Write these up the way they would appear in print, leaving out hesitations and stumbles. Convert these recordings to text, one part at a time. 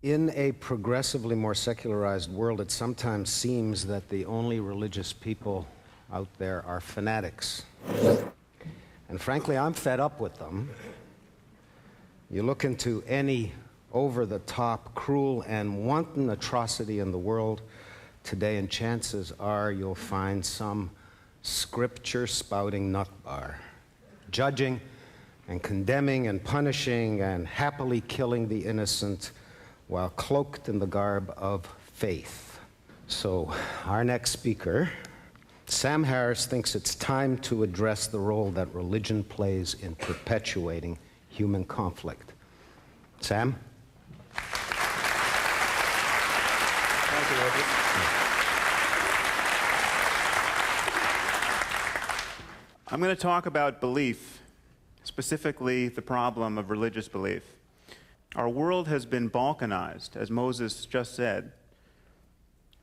In a progressively more secularized world, it sometimes seems that the only religious people out there are fanatics. And frankly, I'm fed up with them. You look into any over-the-top, cruel, and wanton atrocity in the world today, and chances are you'll find some scripture-spouting nutbar, judging and condemning and punishing and happily killing the innocent while cloaked in the garb of faith. So, our next speaker, Sam Harris, thinks it's time to address the role that religion plays in perpetuating human conflict. Sam? Thank you, Robert. I'm going to talk about belief, specifically the problem of religious belief. Our world has been balkanized, as Moses just said,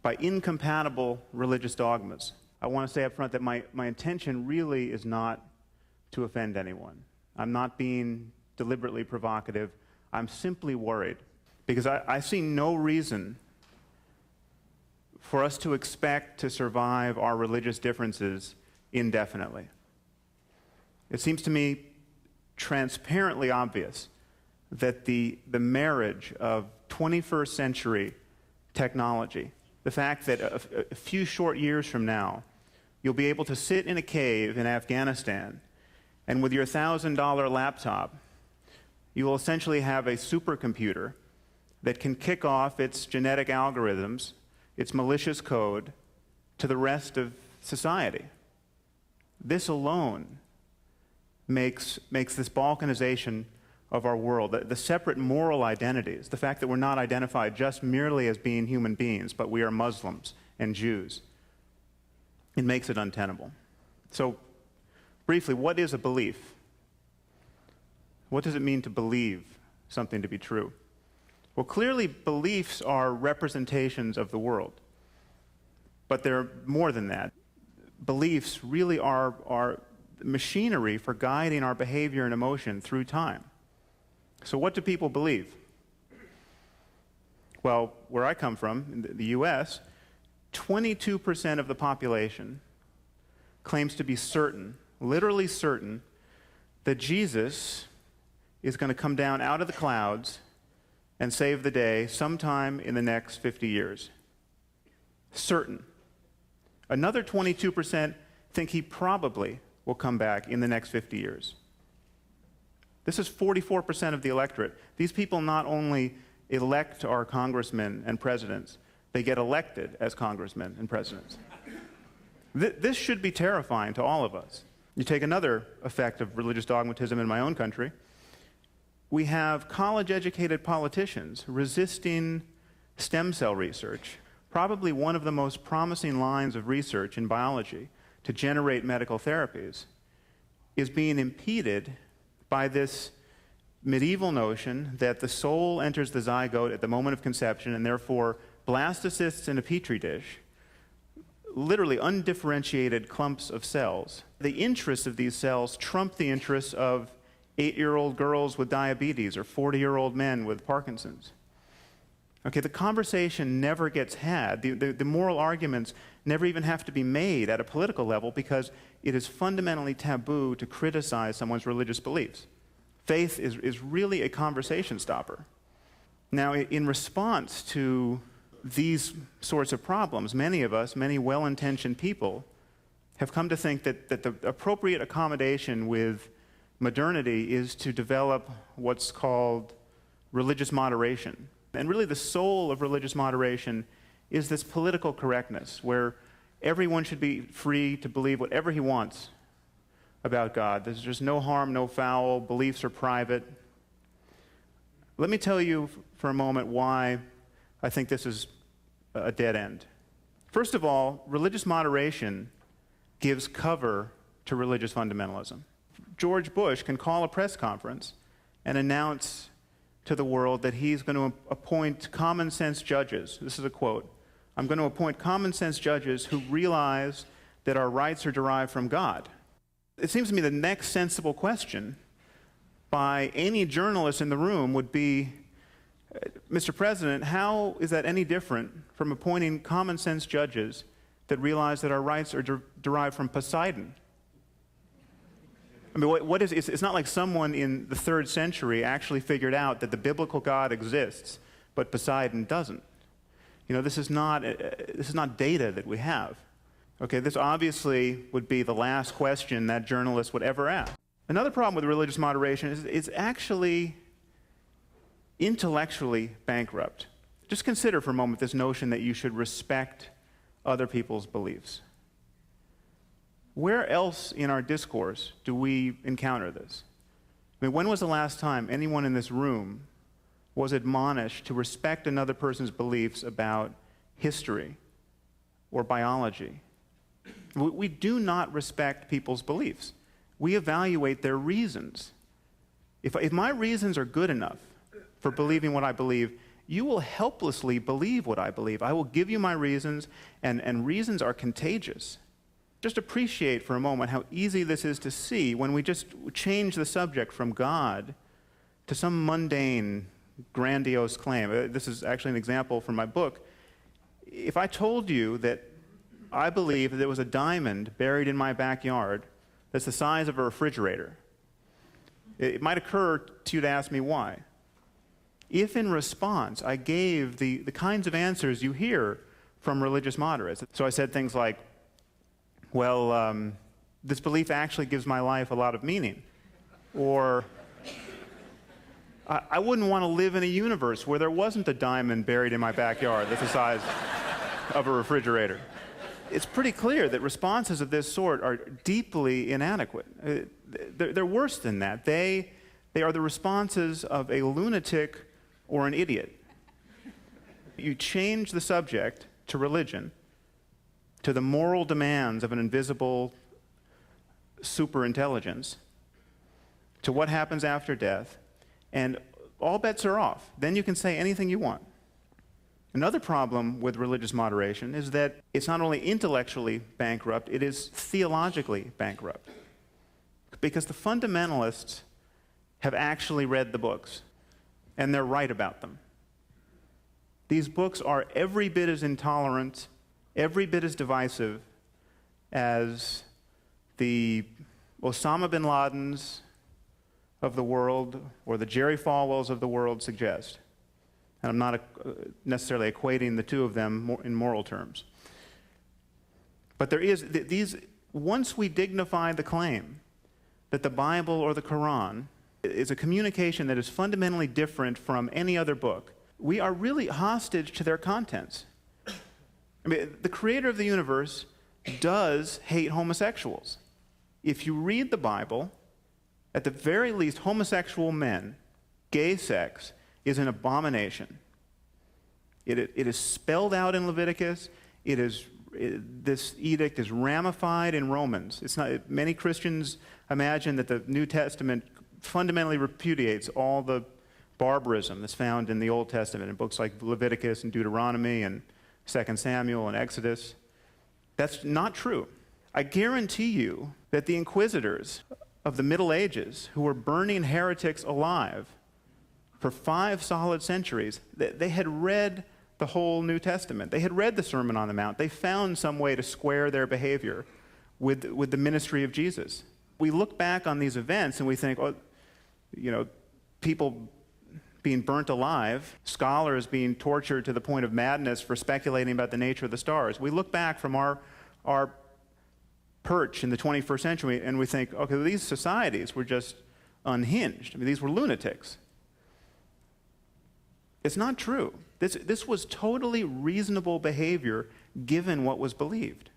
by incompatible religious dogmas. I want to say up front that my intention really is not to offend anyone. I'm not being deliberately provocative. I'm simply worried because I see no reason for us to expect to survive our religious differences indefinitely. It seems to me transparently obvious that the marriage of 21st century technology, the fact that a few short years from now, you'll be able to sit in a cave in Afghanistan, and with your $1,000 laptop, you will essentially have a supercomputer that can kick off its genetic algorithms, its malicious code, to the rest of society. This alone makes this balkanization of our world, the separate moral identities, the fact that we're not identified just merely as being human beings, but we are Muslims and Jews, it makes it untenable. So, briefly, what is a belief? What does it mean to believe something to be true? Well, clearly, beliefs are representations of the world, but they're more than that. Beliefs really are machinery for guiding our behavior and emotion through time. So what do people believe? Well, where I come from, in the US, 22% of the population claims to be certain, literally certain, that Jesus is going to come down out of the clouds and save the day sometime in the next 50 years. Certain. Another 22% think he probably will come back in the next 50 years. This is 44% of the electorate. These people not only elect our congressmen and presidents, they get elected as congressmen and presidents. This should be terrifying to all of us. You take another effect of religious dogmatism in my own country. We have college-educated politicians resisting stem cell research, probably one of the most promising lines of research in biology to generate medical therapies, is being impeded by this medieval notion that the soul enters the zygote at the moment of conception, and therefore blastocysts in a petri dish, literally undifferentiated clumps of cells. The interests of these cells trump the interests of 8-year-old girls with diabetes or 40-year-old men with Parkinson's. Okay, the conversation never gets had. The moral arguments never even have to be made at a political level because it is fundamentally taboo to criticize someone's religious beliefs. Faith is really a conversation stopper. Now, in response to these sorts of problems, many of us, many well-intentioned people, have come to think that the appropriate accommodation with modernity is to develop what's called religious moderation. And really the soul of religious moderation is this political correctness, where everyone should be free to believe whatever he wants about God. There's just no harm, no foul, beliefs are private. Let me tell you for a moment why I think this is a dead end. First of all, religious moderation gives cover to religious fundamentalism. George Bush can call a press conference and announce to the world that he's going to appoint common sense judges. This is a quote. I'm going to appoint common sense judges who realize that our rights are derived from God. It seems to me the next sensible question by any journalist in the room would be, Mr. President, how is that any different from appointing common sense judges that realize that our rights are derived from Poseidon? I mean, it's not like someone in the 3rd century actually figured out that the biblical God exists, but Poseidon doesn't. You know, this is not data that we have. Okay, this obviously would be the last question that journalist would ever ask. Another problem with religious moderation is it's actually intellectually bankrupt. Just consider for a moment this notion that you should respect other people's beliefs. Where else in our discourse do we encounter this? I mean, when was the last time anyone in this room was admonished to respect another person's beliefs about history or biology? We do not respect people's beliefs. We evaluate their reasons. If my reasons are good enough for believing what I believe, you will helplessly believe what I believe. I will give you my reasons, and reasons are contagious. Just appreciate for a moment how easy this is to see when we just change the subject from God to some mundane, grandiose claim. This is actually an example from my book. If I told you that I believe that there was a diamond buried in my backyard that's the size of a refrigerator, it might occur to you to ask me why. If in response I gave the kinds of answers you hear from religious moderates, so I said things like, well, this belief actually gives my life a lot of meaning, or I wouldn't want to live in a universe where there wasn't a diamond buried in my backyard that's the size of a refrigerator. It's pretty clear that responses of this sort are deeply inadequate. They're worse than that. They are the responses of a lunatic or an idiot. You change the subject to religion, to the moral demands of an invisible superintelligence, to what happens after death, and all bets are off. Then you can say anything you want. Another problem with religious moderation is that it's not only intellectually bankrupt, it is theologically bankrupt. Because the fundamentalists have actually read the books, and they're right about them. These books are every bit as intolerant, every bit as divisive as the Osama bin Ladens of the world or the Jerry Falwells of the world suggest. And I'm not necessarily equating the two of them in moral terms. But there is once we dignify the claim that the Bible or the Quran is a communication that is fundamentally different from any other book, we are really hostage to their contents. I mean, the creator of the universe does hate homosexuals. If you read the Bible, at the very least, homosexual men, gay sex, is an abomination. It is spelled out in Leviticus. This edict is ramified in Romans. It's not. Many Christians imagine that the New Testament fundamentally repudiates all the barbarism that's found in the Old Testament in books like Leviticus and Deuteronomy and 2 Samuel and Exodus. That's not true. I guarantee you that the inquisitors of the Middle Ages, who were burning heretics alive for 5 solid centuries, they had read the whole New Testament. They had read the Sermon on the Mount. They found some way to square their behavior with the ministry of Jesus. We look back on these events and we think, oh, you know, people being burnt alive, scholars being tortured to the point of madness for speculating about the nature of the stars. We look back from our perch in the 21st century and we think, okay, these societies were just unhinged. I mean, these were lunatics. It's not true. This was totally reasonable behavior given what was believed.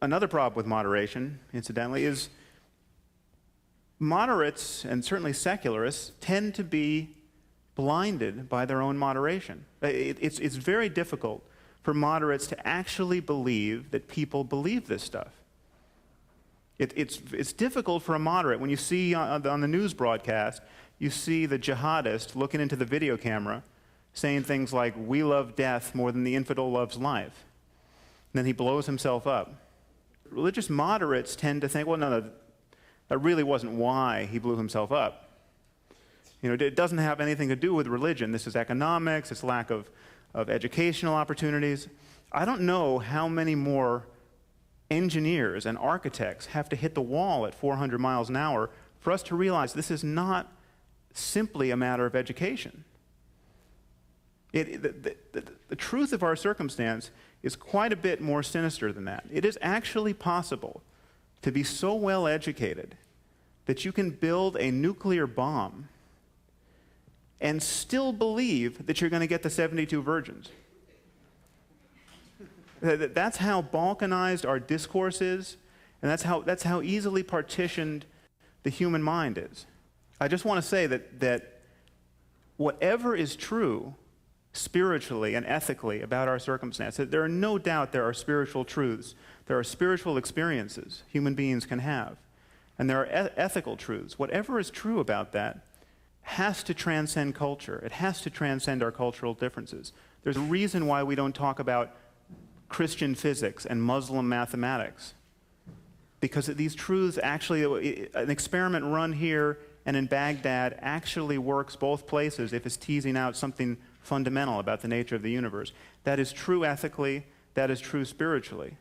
Another problem with moderation, incidentally, is moderates, and certainly secularists, tend to be blinded by their own moderation. It's very difficult for moderates to actually believe that people believe this stuff. It's difficult for a moderate, when you see on the news broadcast, you see the jihadist looking into the video camera saying things like, "We love death more than the infidel loves life." And then he blows himself up. Religious moderates tend to think, well, no, that really wasn't why he blew himself up. You know, it doesn't have anything to do with religion. This is economics, it's lack of educational opportunities. I don't know how many more engineers and architects have to hit the wall at 400 miles an hour for us to realize this is not simply a matter of education. The truth of our circumstance is quite a bit more sinister than that. It is actually possible to be so well educated that you can build a nuclear bomb and still believe that you're going to get the 72 virgins. That's how balkanized our discourse is, and that's how easily partitioned the human mind is. I just want to say that whatever is true spiritually and ethically about our circumstance, there are no doubt there are spiritual truths. There are spiritual experiences human beings can have. And there are ethical truths. Whatever is true about that has to transcend culture. It has to transcend our cultural differences. There's a reason why we don't talk about Christian physics and Muslim mathematics. Because these truths actually, an experiment run here and in Baghdad actually works both places if it's teasing out something fundamental about the nature of the universe. That is true ethically, that is true spiritually.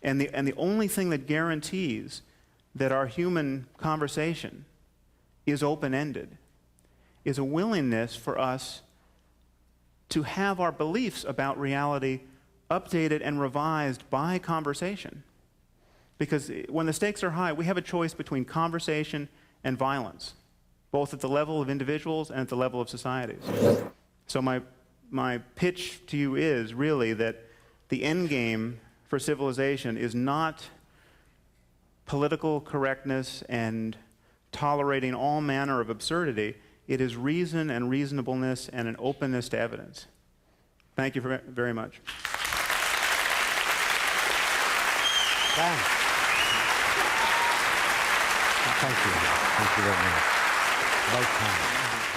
And the only thing that guarantees that our human conversation is open-ended is a willingness for us to have our beliefs about reality updated and revised by conversation. Because when the stakes are high, we have a choice between conversation and violence, both at the level of individuals and at the level of societies. So my pitch to you is really that the end game for civilization is not political correctness and tolerating all manner of absurdity. It is reason and reasonableness and an openness to evidence. Thank you very much. Thanks. Thank you. Thank you very much. Right time.